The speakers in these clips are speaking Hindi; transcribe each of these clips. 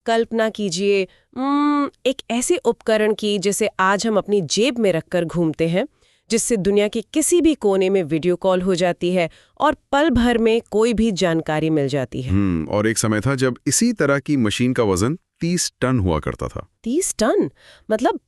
कल्पना कीजिए एक ऐसे उपकरण की जिसे आज हम अपनी जेब में रखकर घूमते हैं, जिससे दुनिया के किसी भी कोने में वीडियो कॉल हो जाती है और पल भर में कोई भी जानकारी मिल जाती है। और एक समय था जब इसी तरह की मशीन का वजन 30 टन हुआ करता था। 30 टन? मतलब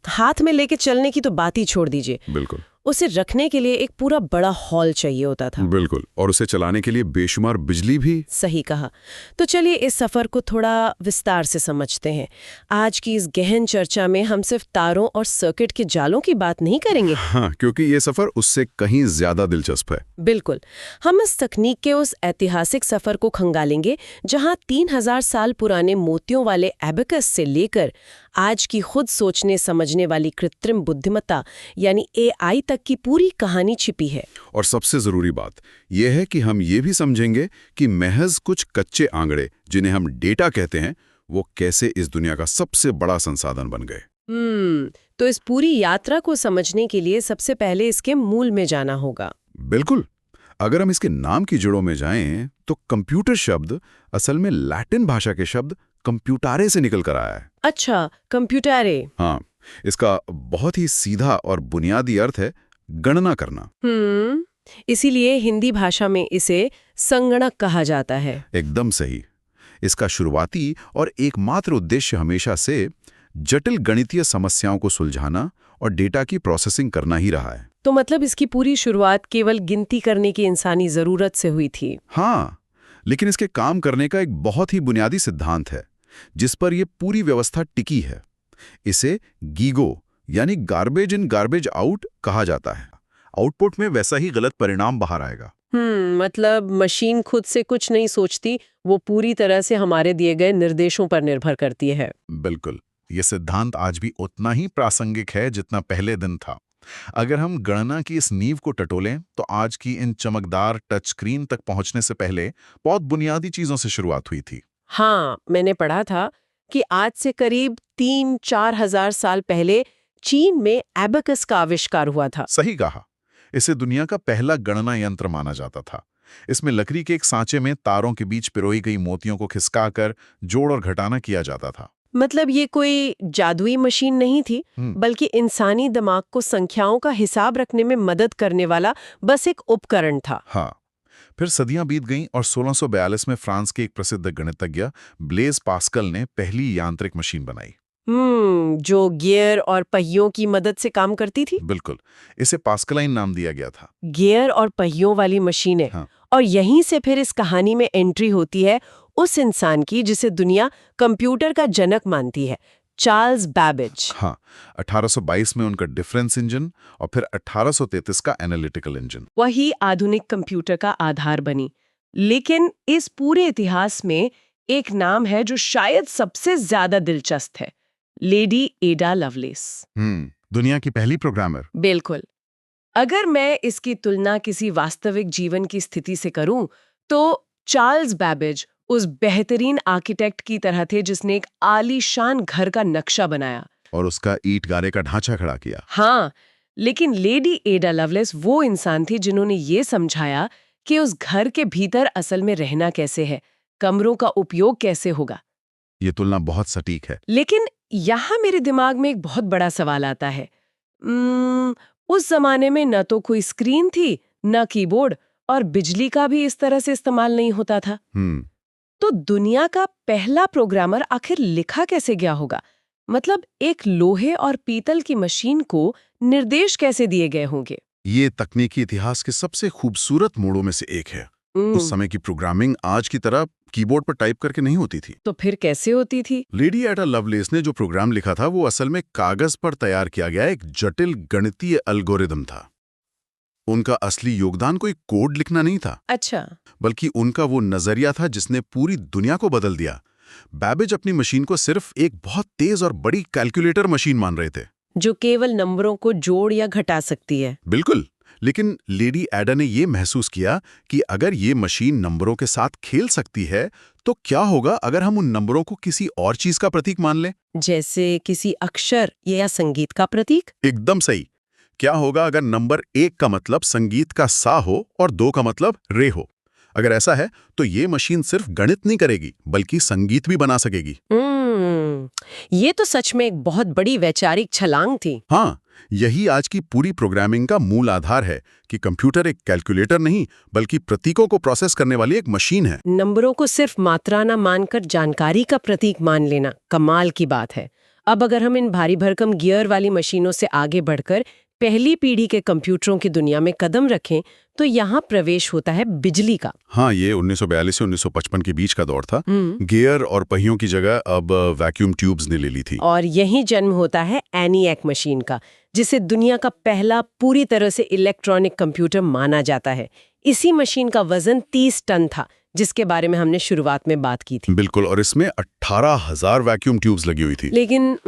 हाथ में लेके चलने की तो बात ही छोड़ दीजिए। बिल्कुल। उसे रखने के लिए एक पूरा बड़ा हॉल चाहिए होता था। बिल्कुल, और उसे चलाने के लिए बेशुमार बिजली भी। सही कहा। तो चलिए इस सफर को थोड़ा विस्तार से समझते हैं। आज की इस गहन चर्चा में हम सिर्फ तारों और सर्किट के जालों की बात नहीं करेंगे। हाँ, क्योंकि ये सफर उससे कहीं ज्यादा दिलचस्प है। बिल्कुल। हम इस तकनीक के उस ऐतिहासिक सफर को खंगालेंगे जहां 3000 साल पुराने मोतियों वाले एबेकस से लेकर आज की खुद सोचने समझने वाली कृत्रिम बुद्धिमत्ता यानी AI तक की पूरी कहानी छिपी है। और सबसे जरूरी बात यह है कि हम ये भी समझेंगे कि महज कुछ कच्चे आंकड़े, जिन्हें हम डेटा कहते हैं, वो कैसे इस दुनिया का सबसे बड़ा संसाधन बन गए। तो इस पूरी यात्रा को समझने के लिए सबसे पहले इसके मूल में जाना होगा। बिल्कुल। अगर हम इसके नाम की जड़ों में जाएं, तो कंप्यूटर शब्द असल में लैटिन भाषा के शब्द कंप्यूटारे से निकल कर आया है। अच्छा, कंप्यूटारे। हाँ, इसका बहुत ही सीधा और बुनियादी अर्थ है गणना करना। इसीलिए हिंदी भाषा में इसे संगणक कहा जाता है। एकदम सही। इसका शुरुआती और एकमात्र उद्देश्य हमेशा से जटिल गणितीय समस्याओं को सुलझाना और डेटा की प्रोसेसिंग करना ही रहा है। तो मतलब इसकी पूरी शुरुआत केवल गिनती करने की इंसानी जरूरत से हुई थी। हाँ, लेकिन इसके काम करने का एक बहुत ही बुनियादी सिद्धांत है जिस पर यह पूरी व्यवस्था टिकी है। इसे गीगो यानी गार्बेज इन गार्बेज आउट कहा जाता है। आउटपुट में वैसा ही गलत परिणाम बाहर आएगा। मतलब मशीन खुद से कुछ नहीं सोचती, वो पूरी तरह से हमारे दिए गए निर्देशों पर निर्भर करती है। बिल्कुल। ये सिद्धांत आज भी उतना ही प्रासंगिक है जितना पहले दिन था। अगर हम गणना की इस नींव को टटोलें, तो आज की इन चमकदार टच स्क्रीन तक पहुंचने से पहले बहुत बुनियादी चीजों से शुरुआत हुई थी। हाँ, मैंने पढ़ा था कि आज से करीब 3-4 हजार साल पहले चीन में एबेकस का आविष्कार हुआ था। सही कहा। इसे दुनिया का पहला गणना यंत्र माना जाता था। इसमें लकड़ी के एक सांचे में तारों के बीच पिरोई गई मोतियों को खिसकाकर जोड़ और घटाना किया जाता था। मतलब ये कोई जादुई मशीन नहीं थी, बल्कि इंसानी दिमाग को संख्याओं का हिसाब रखने में मदद करने वाला बस एक उपकरण था। हाँ, फिर सदियां बीत गईं और 1642 में फ्रांस के एक प्रसिद्ध गणितज्ञ ब्लेज पास्कल ने पहली यांत्रिक मशीन बनाई। जो गियर और पहियों की मदद से काम करती थी। बिल्कुल। इसे पास्कलाइन नाम दिया गया था। गियर और पहियों वाली मशीनें। हाँ। और यहीं से फिर इस कहानी में एंट्री होती है उस इंसान की जिसे दुनिया कंप्यूटर का जनक मानती है, चार्ल्स बैबेज। हाँ, 1822 में उनका डिफरेंस इंजन और फिर 1833 का एनालिटिकल इंजन वही आधुनिक कंप्यूटर का आधार बनी। लेकिन इस पूरे इतिहास में एक नाम है जो शायद सबसे ज्यादा दिलचस्प है, लेडी एडा लवलेस। दुनिया की पहली प्रोग्रामर। बिल्कुल। अगर मैं इसकी तुलना किसी वास्तविक जीवन की स्थिति से करूं, तो चार्ल्स बैबेज उस बेहतरीन आर्किटेक्ट की तरह थे जिसने एक आलीशान घर का नक्शा बनाया और उसका ईंट गारे का ढांचा खड़ा किया। हाँ, लेकिन लेडी एडा लवलेस वो इंसान थी जिन्होंने ये समझाया कि उस घर के भीतर असल में रहना कैसे है, कमरों का उपयोग कैसे होगा। ये तुलना बहुत सटीक है। लेकिन यहाँ मेरे दिमाग में एक बहुत बड़ा सवाल आता है। उस जमाने में न तो कोई स्क्रीन थी, न कीबोर्ड, और बिजली का भी इस तरह से इस्तेमाल नहीं होता था। तो दुनिया का पहला प्रोग्रामर आखिर लिखा कैसे गया होगा? मतलब एक लोहे और पीतल की मशीन को निर्देश कैसे दिए गए होंगे? ये तकनीकी इतिहास के सबसे खूबसूरत मोड़ों में से एक है। उस समय की प्रोग्रामिंग आज की तरह कीबोर्ड पर टाइप करके नहीं होती थी। तो फिर कैसे होती थी? लेडी एडा लवलेस ने जो प्रोग्राम लिखा था वो असल में कागज पर तैयार किया गया एक जटिल गणितीय एल्गोरिदम था। उनका असली योगदान कोई कोड लिखना नहीं था। अच्छा। बल्कि उनका वो नजरिया था जिसने पूरी दुनिया को बदल दिया। बैबेज अपनी मशीन को सिर्फ एक बहुत तेज और बड़ी कैलकुलेटर मशीन मान रहे थे, जो केवल नंबरों को जोड़ या घटा सकती है। बिल्कुल। लेकिन लेडी एडा ने ये महसूस किया कि अगर ये मशीन नंबरों के साथ खेल सकती है, तो क्या होगा अगर हम उन नंबरों को किसी और चीज का प्रतीक मान लें? जैसे किसी अक्षर या संगीत का प्रतीक? एकदम सही। क्या होगा अगर नंबर 1 का मतलब संगीत का सा हो और 2 का मतलब रे हो? अगर ऐसा है तो ये मशीन सिर्फ गणित नहीं करेगी बल्कि संगीत भी बना सकेगी। ये तो सच में एक बहुत बड़ी वैचारिक छलांग थी। हाँ, यही आज की पूरी प्रोग्रामिंग का मूल आधार है कि कंप्यूटर एक कैलकुलेटर नहीं बल्कि प्रतीकों को प्रोसेस करने वाली एक मशीन है। नंबरों को सिर्फ मात्रा न मानकर जानकारी का प्रतीक मान लेना कमाल की बात है। अब अगर हम इन भारी भरकम गियर वाली मशीनों से आगे बढ़कर पहली पीढ़ी के कंप्यूटरों की दुनिया में कदम रखें तो यहाँ प्रवेश होता है बिजली का। हाँ, ये 1942 से 1955 के बीच का दौर था। गियर और पहियों की जगह अब वैक्यूम ट्यूब्स ने ले ली थी। और यही जन्म होता है ENIAC मशीन का, जिसे दुनिया का पहला पूरी तरह से इलेक्ट्रॉनिक कंप्यूटर माना जाता है। इसी मशीन का वजन 30 टन था, जिसके बारे में हमने शुरुआत में बात की थी। बिल्कुल, और इसमें 18,000 वैक्यूम ट्यूब्स लगी हुई थी। लेकिन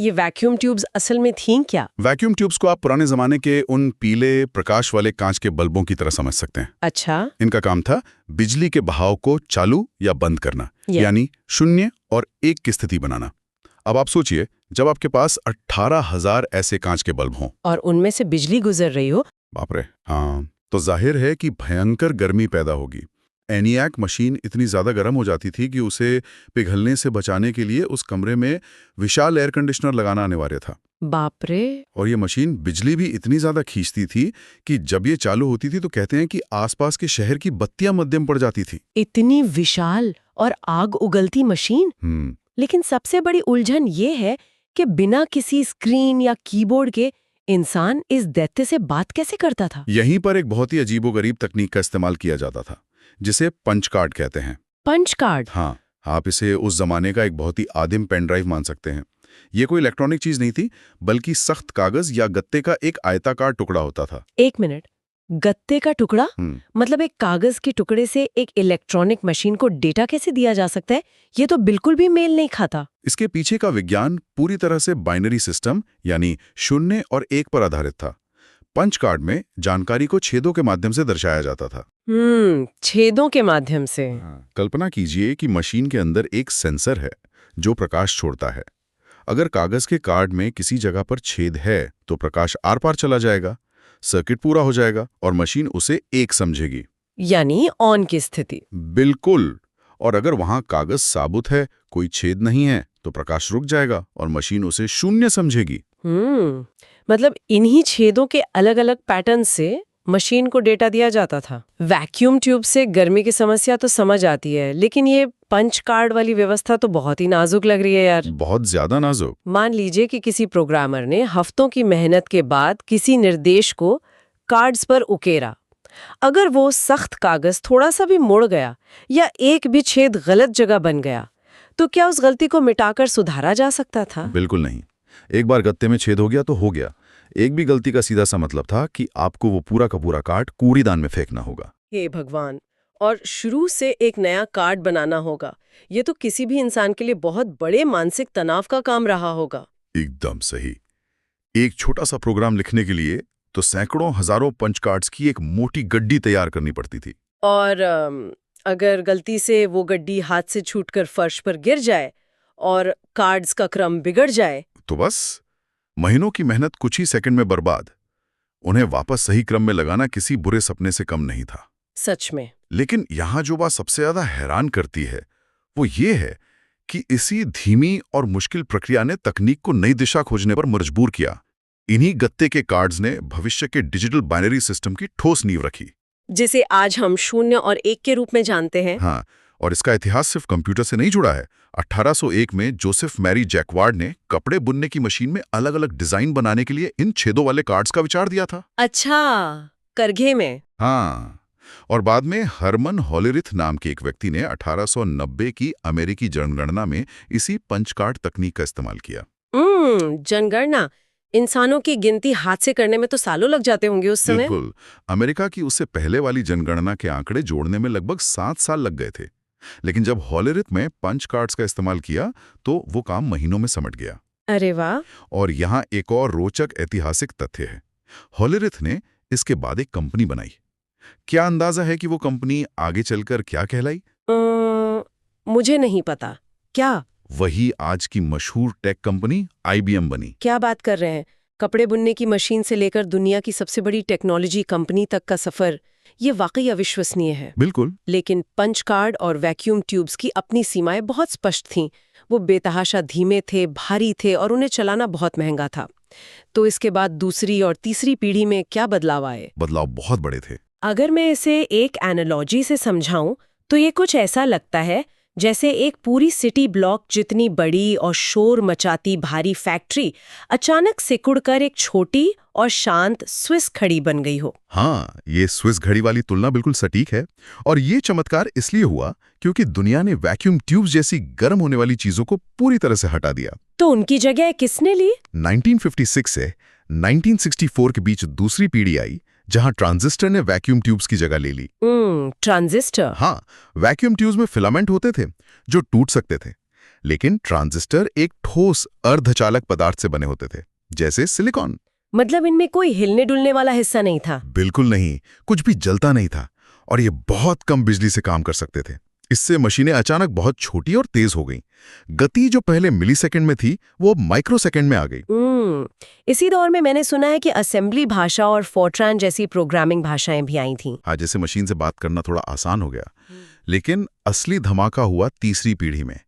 ये वैक्यूम ट्यूब्स असल में थीं क्या? वैक्यूम ट्यूब्स को आप पुराने जमाने के उन पीले प्रकाश वाले कांच के बल्बों की तरह समझ सकते हैं। अच्छा। इनका काम था बिजली के बहाव को चालू या बंद करना, यानी 0 और 1 की स्थिति बनाना। अब आप सोचिए, जब आपके पास 18,000 ऐसे कांच के बल्ब हों और उनमें से बिजली गुजर रही हो, बाप रे, हाँ, तो जाहिर है कि भयंकर गर्मी पैदा होगी। ENIAC मशीन इतनी ज्यादा गर्म हो जाती थी कि उसे पिघलने से बचाने के लिए उस कमरे में विशाल एयर कंडीशनर लगाना अनिवार्य था। बाप रे। और ये मशीन बिजली भी इतनी ज्यादा खींचती थी कि जब ये चालू होती थी तो कहते हैं कि आसपास के शहर की बत्तियां मध्यम पड़ जाती थी। इतनी विशाल और आग उगलती मशीन। लेकिन सबसे बड़ी उलझन ये है कि बिना किसी स्क्रीन या कीबोर्ड के इंसान इस दैत्य से बात कैसे करता था? यहीं पर एक बहुत ही अजीबोगरीब तकनीक का इस्तेमाल किया जाता था, जिसे पंच कार्ड कहते हैं। Punch card? हाँ, आप इसे उस जमाने का एक बहुत ही आदिम पेन ड्राइव मान सकते हैं। ये कोई इलेक्ट्रॉनिक चीज नहीं थी, बल्कि सख्त कागज या गत्ते का एक आयताकार टुकड़ा होता था। एक मिनट, गत्ते का टुकड़ा? मतलब एक कागज के टुकड़े से एक इलेक्ट्रॉनिक मशीन को डेटा कैसे दिया जा सकता है? ये तो बिल्कुल भी मेल नहीं खाता। इसके पीछे का विज्ञान पूरी तरह से बाइनरी सिस्टम यानी 0 और 1 पर आधारित था। पंच कार्ड में जानकारी को छेदों के माध्यम से दर्शाया जाता था। छेदों के माध्यम से। कल्पना कीजिए कि मशीन के अंदर एक सेंसर है जो प्रकाश छोड़ता है। अगर कागज के कार्ड में किसी जगह पर छेद है तो प्रकाश आर पार चला जाएगा, सर्किट पूरा हो जाएगा और मशीन उसे 1 समझेगी, यानी ऑन की स्थिति। बिल्कुल। और अगर वहां कागज साबुत है, कोई छेद नहीं है, तो प्रकाश रुक जाएगा और मशीन उसे 0 समझेगी। मतलब इन्हीं छेदों के अलग अलग पैटर्न से मशीन को डेटा दिया जाता था। वैक्यूम ट्यूब से गर्मी की समस्या तो समझ आती है, लेकिन ये पंच कार्ड वाली व्यवस्था तो बहुत ही नाजुक लग रही है यार। बहुत ज्यादा नाजुक। मान लीजिए कि किसी प्रोग्रामर ने हफ्तों की मेहनत के बाद किसी निर्देश को कार्ड्स पर उकेरा। अगर वो सख्त कागज थोड़ा सा भी मुड़ गया या एक भी छेद गलत जगह बन गया, तो क्या उस गलती को मिटाकर सुधारा जा सकता था? बिल्कुल नहीं। एक बार गत्ते में छेद हो गया तो हो गया। एक भी गलती का सीधा सा मतलब था कि आपको वो पूरा का पूरा कार्ड कूड़ीदान में फेंकना होगा। हे भगवान, और शुरू से एक नया कार्ड बनाना होगा। ये तो किसी भी इंसान के लिए बहुत बड़े मानसिक तनाव का काम रहा होगा। एकदम सही। एक छोटा सा प्रोग्राम लिखने के लिए तो सैकड़ों हजारों पंच कार्ड्स की एक मोटी गड्डी तैयार करनी पड़ती थी। और अगर गलती से वो गड्डी हाथ से छूटकर फर्श पर गिर जाए और कार्ड्स का क्रम बिगड़ जाए तो बस महीनों की मेहनत कुछ ही सेकंड में बर्बाद। उन्हें वापस सही क्रम में लगाना किसी बुरे सपने से कम नहीं था। सच में। लेकिन यहां जो बात सबसे ज्यादा हैरान करती है वो ये है कि इसी धीमी और मुश्किल प्रक्रिया ने तकनीक को नई दिशा खोजने पर मजबूर किया। इन्हीं गत्ते के कार्ड्स ने भविष्य के डिजिटल बाइनरी सिस्टम की ठोस नींव रखी, जिसे आज हम 0 और 1 के रूप में जानते हैं। हाँ, और इसका इतिहास सिर्फ कंप्यूटर से नहीं जुड़ा है। 1801 में जोसेफ मैरी जैकवार्ड ने कपड़े बुनने की मशीन में अलग अलग डिजाइन बनाने के लिए इन छेदों वाले कार्ड्स का विचार दिया था। अच्छा, करघे में। हाँ, और बाद में हरमन हॉलेरिथ नाम के एक व्यक्ति ने 1890 की अमेरिकी जनगणना में इसी पंच कार्ड तकनीक का इस्तेमाल किया। जनगणना, इंसानों की गिनती हाथ से करने में तो सालों लग जाते होंगे उस समय। बिल्कुल। अमेरिका की उससे पहले वाली जनगणना के आंकड़े जोड़ने में लगभग 7 साल लग गए थे। लेकिन जब हॉलेरिथ में पंच कार्ड्स का इस्तेमाल किया तो वो काम महीनों में समट गया। अरे वाह। और यहाँ एक और रोचक ऐतिहासिक तथ्य है। हॉलेरिथ ने इसके बाद एक कंपनी बनाई। क्या अंदाजा है कि वो कंपनी आगे चलकर क्या कहलाई? मुझे नहीं पता। क्या? वही आज की मशहूर टेक कंपनी IBM बनी। क्या बात कर रहे हैं? कपड़े बुनने की मशीन से लेकर दुनिया की सबसे बड़ी टेक्नोलॉजी कंपनी तक का सफर, ये वाकई अविश्वसनीय है। बिल्कुल। लेकिन पंच कार्ड और वैक्यूम ट्यूब्स की अपनी सीमाएं बहुत स्पष्ट थीं। वो बेतहाशा धीमे थे, भारी थे और उन्हें चलाना बहुत महंगा था। तो इसके बाद दूसरी और तीसरी पीढ़ी में क्या बदलाव आए? बदलाव बहुत बड़े थे। अगर मैं इसे एक एनालॉजी से समझाऊं तो ये कुछ ऐसा लगता है जैसे एक पूरी सिटी ब्लॉक जितनी बड़ी और शोर मचाती भारी फैक्ट्री अचानक सिकुड़कर एक छोटी और शांत स्विस घड़ी बन गई हो। हाँ, ये स्विस घड़ी वाली तुलना बिल्कुल सटीक है। और ये चमत्कार इसलिए हुआ क्योंकि दुनिया ने वैक्यूम ट्यूब्स जैसी गर्म होने वाली चीजों को पूरी तरह से हटा दिया। तो उनकी जगह किसने ली? 1956 से 1964 के बीच दूसरी पीढ़ी आई जहां ट्रांजिस्टर ने वैक्यूम ट्यूब्स की जगह ले ली। ट्रांजिस्टर? हाँ, वैक्यूम ट्यूब्स में फिलामेंट होते थे जो टूट सकते थे, लेकिन ट्रांजिस्टर एक ठोस अर्धचालक पदार्थ से बने होते थे, जैसे सिलिकॉन। मतलब इनमें कोई हिलने डुलने वाला हिस्सा नहीं था? बिल्कुल नहीं, कुछ भी जलता नहीं था और ये बहुत कम बिजली से काम कर सकते थे। इससे मशीनें अचानक बहुत छोटी और तेज हो गईं। गति जो पहले मिलीसेकंड में थी वो माइक्रोसेकंड में आ गई। इसी दौर में मैंने सुना है कि असेंबली भाषा और फोर्ट्रान जैसी प्रोग्रामिंग भाषाएं भी आई थीं। हाँ, जैसे मशीन से बात करना थोड़ा आसान हो गया। लेकिन असली धमाका हुआ तीसरी पीढ़ी में,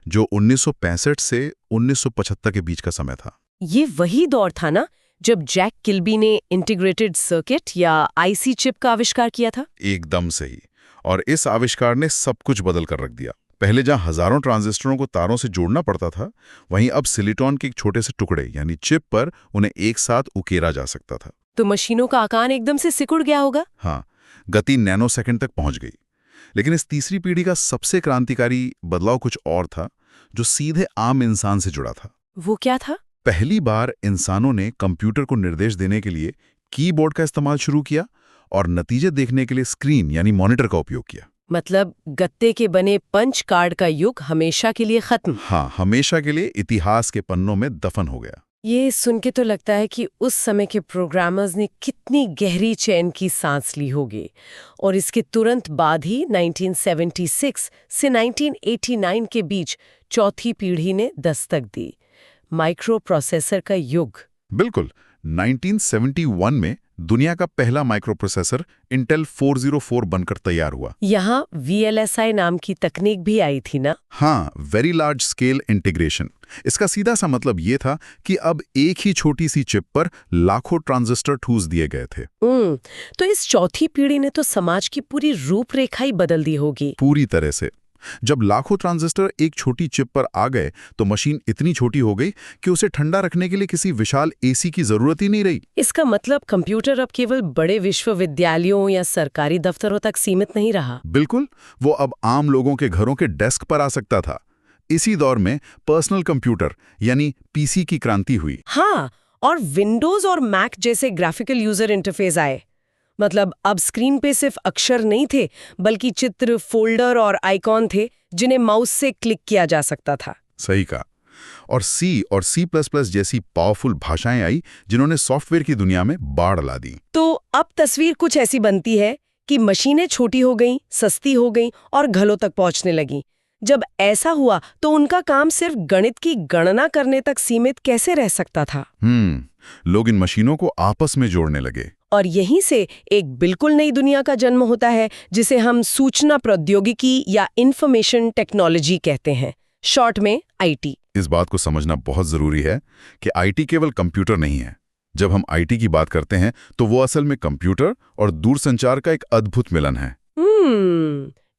जो 1965 से 1975 के बीच का समय था। ये वही दौर था ना जब जैक किल्बी ने इंटीग्रेटेड सर्किट या आईसी चिप का आविष्कार किया था? एकदम सही। और इस आविष्कार ने सब कुछ बदल कर रख दिया। पहले जहां हजारों ट्रांजिस्टरों को तारों से जोड़ना पड़ता था, वहीं अब सिलिकॉन के एक छोटे से टुकड़े यानी चिप पर उन्हें एक साथ उकेरा जा सकता था। तो मशीनों का आकार एकदम से सिकुड़ गया होगा? हाँ, गति नैनोसेकंड तक पहुंच गई। लेकिन इस तीसरी पीढ़ी का सबसे क्रांतिकारी बदलाव कुछ और था, जो सीधे आम इंसान से जुड़ा था। वो क्या था? पहली बार इंसानों ने कंप्यूटर को निर्देश देने के लिए कीबोर्ड का इस्तेमाल शुरू किया और नतीजे देखने के लिए स्क्रीन यानी मॉनिटर का उपयोग किया। मतलब गत्ते के बने पंच कार्ड का युग हमेशा के लिए खत्म? हाँ, हमेशा के लिए इतिहास के पन्नों में दफन हो गया। ये सुन के तो लगता है कि उस समय के प्रोग्रामर्स ने कितनी गहरी चैन की सांस ली होगी। और इसके तुरंत बाद ही 1976 से 1989 के बीच चौथी पीढ़ी ने दस्तक दी, माइक्रो प्रोसेसर का युग। बिल्कुल। 1971 में दुनिया का पहला माइक्रोप्रोसेसर इंटेल 404 बनकर तैयार हुआ। यहाँ VLSI नाम की तकनीक भी आई थी ना? हाँ, वेरी लार्ज स्केल इंटीग्रेशन। इसका सीधा सा मतलब ये था कि अब एक ही छोटी सी चिप पर लाखों ट्रांजिस्टर ठूस दिए गए थे। तो इस चौथी पीढ़ी ने तो समाज की पूरी रूपरेखा ही बदल दी होगी। पूरी तरह से। जब लाखों ट्रांजिस्टर एक छोटी चिप पर आ गए तो मशीन इतनी छोटी हो गई कि उसे ठंडा रखने के लिए किसी विशाल एसी की जरूरत ही नहीं रही। इसका मतलब कंप्यूटर अब केवल बड़े विश्वविद्यालयों या सरकारी दफ्तरों तक सीमित नहीं रहा। बिल्कुल, वो अब आम लोगों के घरों के डेस्क पर आ सकता था। इसी दौर में पर्सनल कंप्यूटर यानी पीसी की क्रांति हुई। हाँ, और विंडोज और मैक जैसे ग्राफिकल यूजर इंटरफेस आए। मतलब अब स्क्रीन पे सिर्फ अक्षर नहीं थे, बल्कि चित्र, फोल्डर और आइकॉन थे जिन्हें माउस से क्लिक किया जा सकता था। सही कहा। और C++ जैसी पावरफुल भाषाएं आई जिन्होंने सॉफ्टवेयर की दुनिया में बाढ़ ला दी। तो अब तस्वीर कुछ ऐसी बनती है कि मशीनें छोटी हो गईं, सस्ती हो गईं और घरों तक पहुंचने लगीं। जब ऐसा हुआ तो उनका काम सिर्फ गणित की गणना करने तक सीमित कैसे रह सकता था? लोग इन मशीनों को आपस में जोड़ने लगे। और यहीं से एक बिल्कुल नई दुनिया का जन्म होता है जिसे हम सूचना प्रौद्योगिकी या इंफॉर्मेशन टेक्नोलॉजी कहते हैं, शॉर्ट में IT। इस बात को समझना बहुत जरूरी है कि IT केवल कंप्यूटर नहीं है। जब हम IT की बात करते हैं तो वो असल में कंप्यूटर और दूरसंचार का एक अद्भुत मिलन है।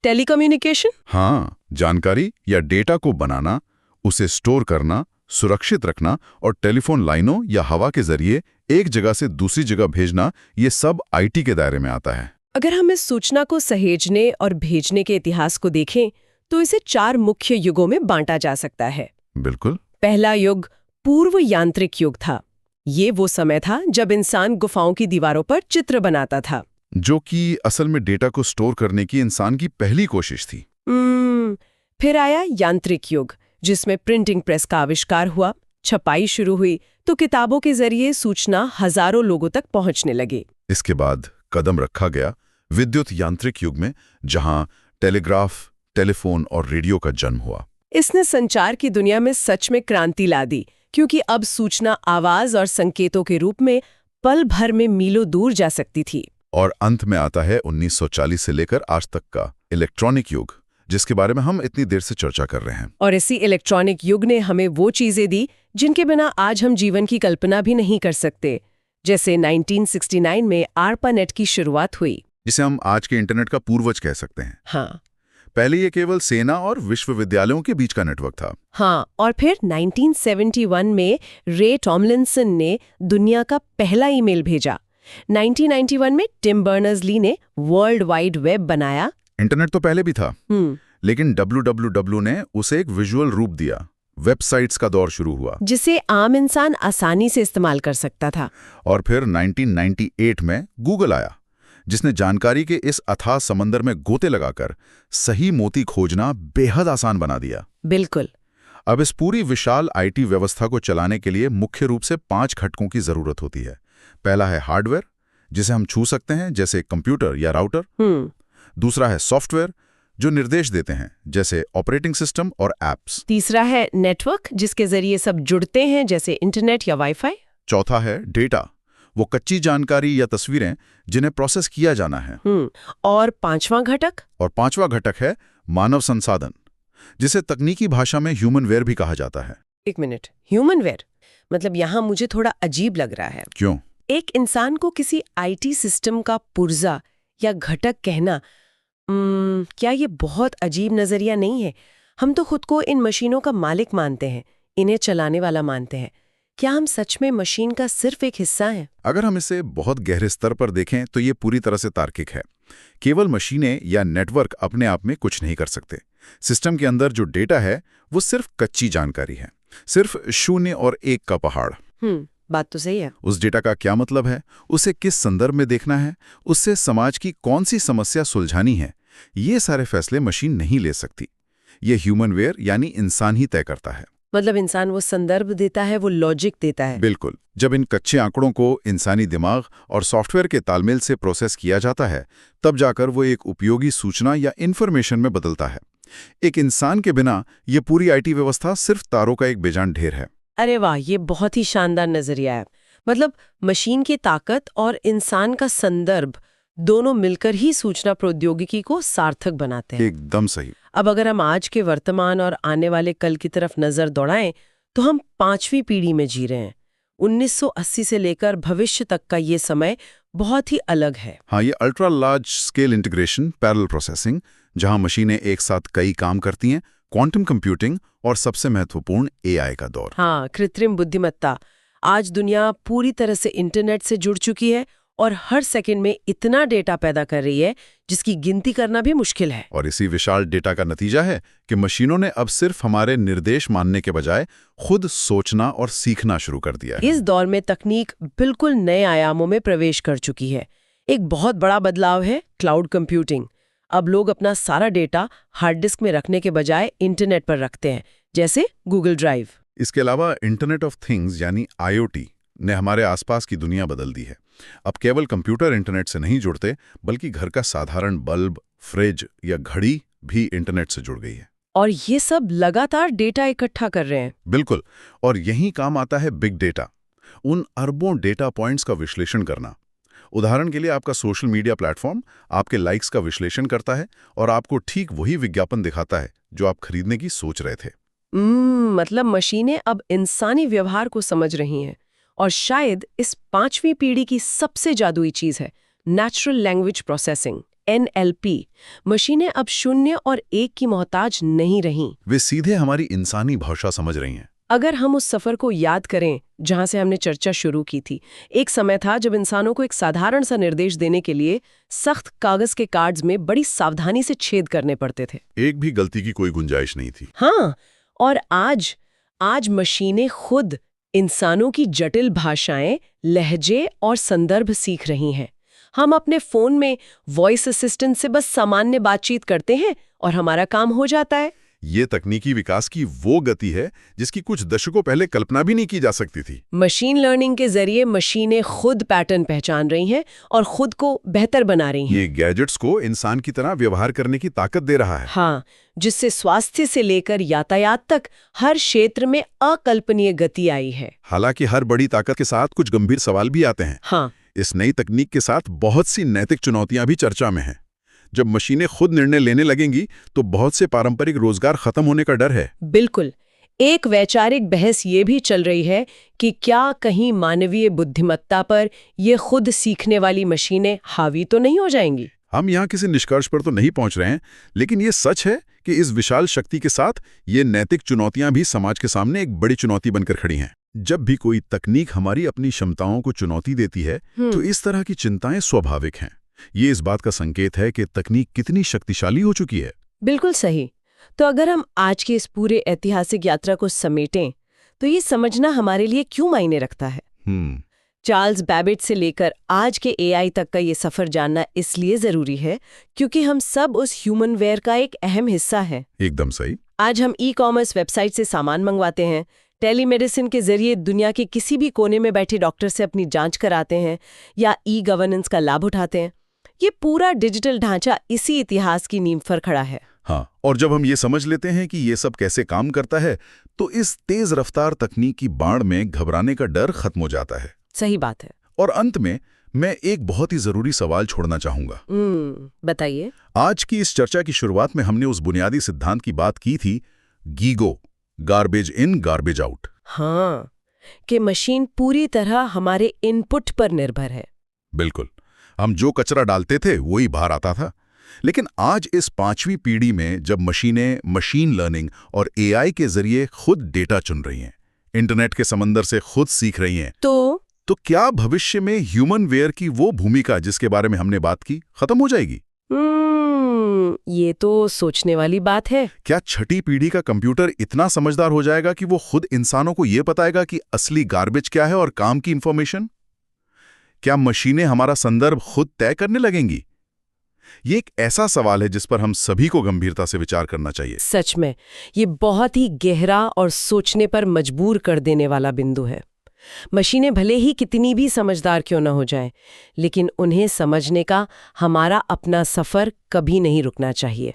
टेलीकम्युनिकेशन? हाँ, जानकारी या डेटा को बनाना, उसे स्टोर करना, सुरक्षित रखना और टेलीफोन लाइनों या हवा के जरिए एक जगह से दूसरी जगह भेजना, ये सब IT के दायरे में आता है। अगर हम इस सूचना को सहेजने और भेजने के इतिहास को देखें तो इसे 4 मुख्य युगों में बांटा जा सकता है। बिल्कुल। पहला युग पूर्व यांत्रिक युग था। ये वो समय था जब इंसान गुफाओं की दीवारों पर चित्र बनाता था, जो कि असल में डेटा को स्टोर करने की इंसान की पहली कोशिश थी। फिर आया यांत्रिक युग, जिसमें प्रिंटिंग प्रेस का आविष्कार हुआ, छपाई शुरू हुई, तो किताबों के जरिए सूचना हजारों लोगों तक पहुंचने लगी। इसके बाद कदम रखा गया विद्युत यांत्रिक युग में, जहां टेलीग्राफ, टेलीफोन और रेडियो का जन्म हुआ। इसने संचार की दुनिया में सच में क्रांति ला दी, क्योंकि अब सूचना आवाज और संकेतों के रूप में पल भर में मीलों दूर जा सकती थी। और अंत में आता है 1940 से लेकर आज तक का इलेक्ट्रॉनिक युग, जिसके बारे में हम इतनी देर से चर्चा कर रहे हैं। और इसी इलेक्ट्रॉनिक युग ने हमें वो चीजें दी जिनके बिना आज हम जीवन की कल्पना भी नहीं कर सकते। जैसे 1969 में ARPANET की शुरुआत हुई, जिसे हम आज के इंटरनेट का पूर्वज कह सकते हैं। हाँ पहले ये केवल सेना और विश्वविद्यालयों के बीच का नेटवर्क था। हाँ, और फिर 1971 में रे टॉमलिंसन ने दुनिया का पहला ईमेल भेजा। 1991 में टिम बर्नर्स-ली ने वर्ल्ड वाइड वेब बनाया। इंटरनेट तो पहले भी था, लेकिन www ने उसे एक विजुअल रूप दिया। वेबसाइट्स का दौर शुरू हुआ, जिसे आम इंसान आसानी से इस्तेमाल कर सकता था। और फिर 1998 में गूगल आया, जिसने जानकारी के इस अथाह समंदर में गोते लगाकर सही मोती खोजना बेहद आसान बना दिया। बिल्कुल। अब इस पूरी विशाल आईटी व्यवस्था को चलाने के लिए मुख्य रूप से 5 घटकों की जरूरत होती है। पहला है हार्डवेयर, जिसे हम छू सकते हैं, जैसे कंप्यूटर या राउटर। दूसरा है सॉफ्टवेयर, जो निर्देश देते हैं, जैसे ऑपरेटिंग सिस्टम और एप्स। तीसरा है नेटवर्क, जिसके जरिए सब जुड़ते हैं, जैसे इंटरनेट या वाईफाई। चौथा है डेटा, वो कच्ची जानकारी या तस्वीरें जिन्हें प्रोसेस किया जाना है। और पांचवा घटक है मानव संसाधन, जिसे तकनीकी भाषा में ह्यूमनवेयर भी कहा जाता है। एक मिनट, ह्यूमनवेयर मतलब यहाँ मुझे थोड़ा अजीब लग रहा है। क्यों? एक इंसान को किसी आईटी सिस्टम का पुर्जा या घटक कहना, क्या ये बहुत अजीब नजरिया नहीं है? हम तो खुद को इन मशीनों का मालिक मानते हैं, इन्हें चलाने वाला मानते हैं। क्या हम सच में मशीन का सिर्फ एक हिस्सा हैं? अगर हम इसे बहुत गहरे स्तर पर देखें तो ये पूरी तरह से तार्किक है। केवल मशीनें या नेटवर्क अपने आप में कुछ नहीं कर सकते। सिस्टम के अंदर जो डेटा है वो सिर्फ कच्ची जानकारी है, सिर्फ 0 और 1 का पहाड़। बात तो सही है। उस डेटा का क्या मतलब है, उसे किस संदर्भ में देखना है, उससे समाज की कौन सी समस्या सुलझानी है, ये सारे फैसले मशीन नहीं ले सकती। ये ह्यूमनवेयर यानी इंसान ही तय करता है। मतलब इंसान वो संदर्भ देता है, वो लॉजिक देता है। बिल्कुल। जब इन कच्चे आंकड़ों को इंसानी दिमाग और सॉफ्टवेयर के तालमेल से प्रोसेस किया जाता है, तब जाकर वो एक उपयोगी सूचना या इन्फॉर्मेशन में बदलता है। एक इंसान के बिना ये पूरी आईटी व्यवस्था सिर्फ तारों का एक बेजान ढेर है। अरे वाह, ये बहुत ही शानदार नजरिया है। मतलब मशीन की ताकत और इंसान का संदर्भ दोनों मिलकर ही सूचना प्रौद्योगिकी को सार्थक बनाते हैं। एकदम सही। अब अगर हम आज के वर्तमान और आने वाले कल की तरफ नजर दौड़ाएं, तो हम 5वीं पीढ़ी में जी रहे हैं। 1980 से लेकर भविष्य तक का ये समय बहुत ही अलग है। हाँ, ये ultra large scale integration, parallel processing, जहां मशीनें एक साथ कई काम करती हैं, क्वांटम कंप्यूटिंग और सबसे महत्वपूर्ण एआई का दौर। हाँ, कृत्रिम बुद्धिमत्ता। आज दुनिया पूरी तरह से इंटरनेट से जुड़ चुकी है और हर सेकंड में इतना डेटा पैदा कर रही है जिसकी गिनती करना भी मुश्किल है। और इसी विशाल डेटा का नतीजा है कि मशीनों ने अब सिर्फ हमारे निर्देश मानने के बजाय खुद सोचना और सीखना शुरू कर दिया है। इस दौर में तकनीक बिल्कुल नए आयामों में प्रवेश कर चुकी है। एक बहुत बड़ा बदलाव है क्लाउड कंप्यूटिंग। अब लोग अपना सारा डेटा हार्ड डिस्क में रखने के बजाय इंटरनेट पर रखते हैं, जैसे गूगल ड्राइव। इसके अलावा इंटरनेट ऑफ थिंग्स यानी IoT ने हमारे आसपास की दुनिया बदल दी है। अब केवल कंप्यूटर इंटरनेट से नहीं जुड़ते, बल्कि घर का साधारण बल्ब, फ्रिज या घड़ी भी इंटरनेट से जुड़ गई है। और ये सब लगातार डेटा इकट्ठा कर रहे हैं। बिल्कुल। और यही काम आता है बिग डेटा, उन अरबों डेटा पॉइंट्स का विश्लेषण करना। उदाहरण के लिए आपका सोशल मीडिया प्लेटफॉर्म आपके लाइक्स का विश्लेषण करता है और आपको ठीक वही विज्ञापन दिखाता है जो आप खरीदने की सोच रहे थे। मतलब मशीनें अब इंसानी व्यवहार को समझ रही हैं। और शायद इस 5वीं पीढ़ी की सबसे जादुई चीज है नेचुरल लैंग्वेज प्रोसेसिंग, NLP। मशीनें अब 0 और 1 की मोहताज नहीं रहीं। वे सीधे हमारी इंसानी भाषा समझ रही हैं। अगर हम उस सफर को याद करें जहां से हमने चर्चा शुरू की थी, एक समय था जब इंसानों को एक साधारण सा निर्देश देने के लिए सख्त कागज के कार्ड्स में बड़ी सावधानी से छेद करने पड़ते थे। एक भी गलती की कोई गुंजाइश नहीं थी। हाँ, और आज मशीनें खुद इंसानों की जटिल भाषाएं, लहजे और संदर्भ सीख रही हैं। हम अपने फोन में वॉइस असिस्टेंट से बस सामान्य बातचीत करते हैं और हमारा काम हो जाता है। ये तकनीकी विकास की वो गति है जिसकी कुछ दशकों पहले कल्पना भी नहीं की जा सकती थी। मशीन लर्निंग के जरिए मशीनें खुद पैटर्न पहचान रही हैं और खुद को बेहतर बना रही हैं। ये गैजेट्स को इंसान की तरह व्यवहार करने की ताकत दे रहा है। हाँ, जिससे स्वास्थ्य से लेकर यातायात तक हर क्षेत्र में अकल्पनीय गति आई है। हालांकि हर बड़ी ताकत के साथ कुछ गंभीर सवाल भी आते हैं। हाँ, इस नई तकनीक के साथ बहुत सी नैतिक चुनौतियां भी चर्चा में हैं। जब मशीनें खुद निर्णय लेने लगेंगी तो बहुत से पारंपरिक रोजगार खत्म होने का डर है। बिल्कुल। एक वैचारिक बहस ये भी चल रही है कि क्या कहीं मानवीय बुद्धिमत्ता पर ये खुद सीखने वाली मशीनें हावी तो नहीं हो जाएंगी। हम यहाँ किसी निष्कर्ष पर तो नहीं पहुंच रहे हैं, लेकिन ये सच है कि इस विशाल शक्ति के साथ ये नैतिक चुनौतियां भी समाज के सामने एक बड़ी चुनौती बनकर खड़ी हैं। जब भी कोई तकनीक हमारी अपनी क्षमताओं को चुनौती देती है तो इस तरह की चिंताएं स्वाभाविक हैं। ये इस बात का संकेत है कि तकनीक कितनी शक्तिशाली हो चुकी है। बिल्कुल सही। तो अगर हम आज की इस पूरे ऐतिहासिक यात्रा को समेटें तो ये समझना हमारे लिए क्यों मायने रखता है। चार्ल्स बैबेज से लेकर आज के एआई तक का ये सफर जानना इसलिए जरूरी है क्योंकि हम सब उस ह्यूमन वेयर का एक अहम हिस्सा है। एकदम सही। आज हम ई-कॉमर्स वेबसाइट से सामान मंगवाते हैं, टेलीमेडिसिन के जरिए दुनिया के किसी भी कोने में बैठे डॉक्टर से अपनी जांच कराते हैं या ई-गवर्नेंस का लाभ उठाते हैं। ये पूरा डिजिटल ढांचा इसी इतिहास की नींव पर खड़ा है। हाँ, और जब हम ये समझ लेते हैं कि ये सब कैसे काम करता है तो इस तेज रफ्तार तकनीक की बाढ़ में घबराने का डर खत्म हो जाता है। सही बात है। और अंत में मैं एक बहुत ही जरूरी सवाल छोड़ना चाहूंगा। बताइए। आज की इस चर्चा की शुरुआत में हमने उस बुनियादी सिद्धांत की बात की थी, GIGO, garbage in garbage out. हाँ, कि मशीन पूरी तरह हमारे इनपुट पर निर्भर है। बिल्कुल, हम जो कचरा डालते थे वही बाहर आता था। लेकिन आज इस 5वीं पीढ़ी में जब मशीनें मशीन लर्निंग और एआई के जरिए खुद डेटा चुन रही हैं, इंटरनेट के समंदर से खुद सीख रही हैं, तो क्या भविष्य में ह्यूमन वेयर की वो भूमिका जिसके बारे में हमने बात की खत्म हो जाएगी? ये तो सोचने वाली बात है। क्या छठी पीढ़ी का कंप्यूटर इतना समझदार हो जाएगा कि वो खुद इंसानों को ये बताएगा कि असली गार्बेज क्या है और काम की इंफॉर्मेशन? क्या मशीनें हमारा संदर्भ खुद तय करने लगेंगी? ये एक ऐसा सवाल है जिस पर हम सभी को गंभीरता से विचार करना चाहिए। सच में ये बहुत ही गहरा और सोचने पर मजबूर कर देने वाला बिंदु है। मशीनें भले ही कितनी भी समझदार क्यों न हो जाएं, लेकिन उन्हें समझने का हमारा अपना सफर कभी नहीं रुकना चाहिए।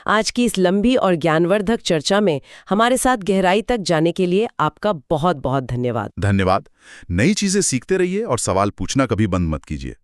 आज की इस लंबी और ज्ञानवर्धक चर्चा में हमारे साथ गहराई तक जाने के लिए आपका बहुत बहुत धन्यवाद। धन्यवाद। नई चीजें सीखते रहिए और सवाल पूछना कभी बंद मत कीजिए।